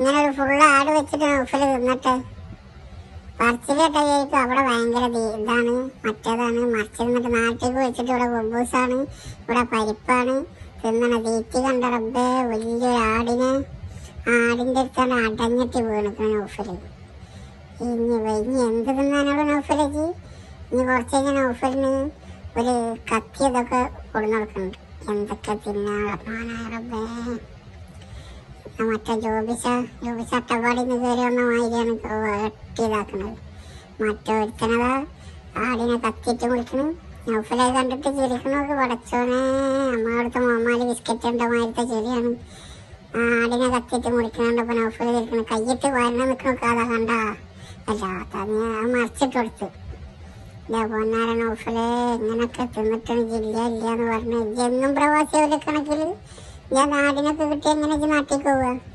ഇങ്ങനെ ഒരു ഫുള്ള് ആട് വെച്ചിട്ട് നൗഫല് തിന്നിട്ട് പറച്ചിലേട്ടായിരിക്കും. അവിടെ ഭയങ്കര ഇതാണ്, മറ്റേതാണ്, മറിച്ച് നിന്നിട്ട് നാട്ടിലേക്ക് വെച്ചിട്ട് ഇവിടെ ബൊബൂസാണ്, ഇവിടെ പരിപ്പാണ് തിന്നണ. തീറ്റി കണ്ട റബ്ബേ, വലിയൊരു ആടിന്റെ അടുത്താണ് അടഞ്ഞിട്ട് വീണിക്കണം നൗഫല്. ഇനി എന്ത് തിന്നാനുള്ള നൗഫലേക്ക്? ഇനി കുറച്ച് കഴിഞ്ഞാൽ നൗഫലിന് ഒരു കത്തി ഇതൊക്കെ കൊടുക്കുന്നുണ്ട്. എന്തൊക്കെ തിന്നാളപ്പാനായ റബ്ബേ. മറ്റേ ജോബിച്ച അട്ടപ്പാടിയിൽ നിന്ന് കയറി വന്ന മാതിരിയാണ് വെട്ടിയതാക്കുന്നത്. മറ്റൊരുത്തനതാ ആടിനെ കത്തിയിട്ട് വിളിക്കണം. നൗഫലായി കണ്ടിട്ട് ചിരിക്കണമൊക്കെ പടച്ചോനെ. നമ്മളടുത്ത മോമാല് ബിസ്ക്കറ്റ് ഉണ്ടോ മാതിരത്തെ ചെറിയാണ്. ആടിനെ കത്തിയിട്ട് മുറിക്കണുണ്ടപ്പോൾ നൗഫല് ചിരിക്കണം. കയ്യിട്ട് വരണം നിൽക്കണൊക്കെ അതാ കണ്ടാ അല്ലാത്ത അത് മറിച്ചിട്ട് കൊടുത്ത്. പൊന്നാര നൗഫല് ഇങ്ങനൊക്കെ തിന്നിട്ടാണ് ജില്ല ഇല്ല എന്ന് പറഞ്ഞു. എന്നും പ്രവാസികളുടെ കണക്കിൽ ഞാൻ നാടിനൊക്കെ കിട്ടി എങ്ങനെ നാട്ടിലേക്ക് പോവുക?